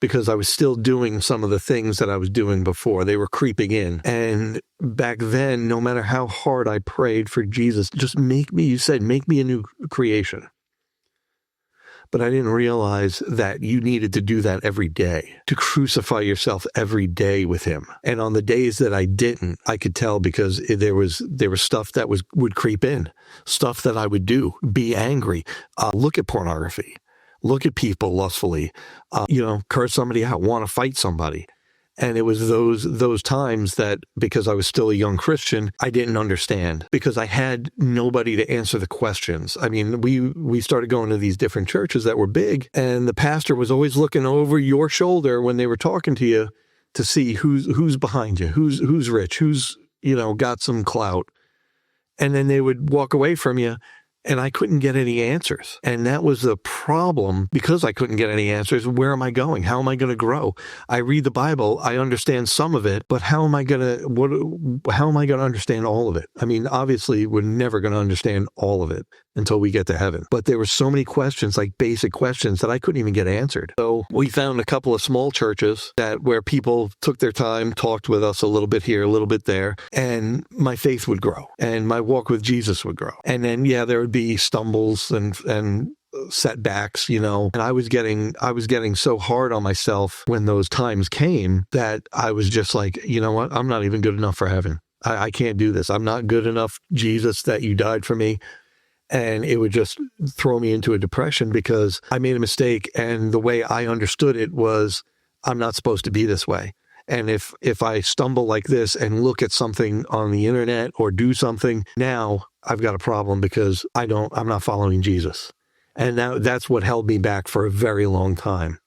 because I was still doing some of the things that I was doing before. They were creeping in. And back then, no matter how hard I prayed for Jesus, just make me, you said, make me a new creation. But I didn't realize that you needed to do that every day, to crucify yourself every day with him. And on the days that I didn't, I could tell because there was stuff that would creep in, stuff that I would do, be angry, look at pornography, look at people lustfully, curse somebody out, want to fight somebody. And it was those times that, because I was still a young Christian, I didn't understand, because I had nobody to answer the questions. I mean, we started going to these different churches that were big, and the pastor was always looking over your shoulder when they were talking to you to see who's behind you, who's rich, who's, got some clout. And then they would walk away from you. And I couldn't get any answers. And that was the problem. Because I couldn't get any answers, where am I going? How am I going to grow? I read the Bible, I understand some of it, but how am I going to understand all of it? I mean, obviously, we're never going to understand all of it until we get to heaven. But there were so many questions, like basic questions, that I couldn't even get answered. So we found a couple of small churches where people took their time, talked with us a little bit here, a little bit there, and my faith would grow and my walk with Jesus would grow. And then, there would be stumbles and setbacks, and I was getting so hard on myself when those times came that I was just like, you know what? I'm not even good enough for heaven. I can't do this. I'm not good enough, Jesus, that you died for me. And it would just throw me into a depression because I made a mistake. And the way I understood it was, I'm not supposed to be this way. And if I stumble like this and look at something on the internet or do something, now I've got a problem because I'm not following Jesus. And now that's what held me back for a very long time.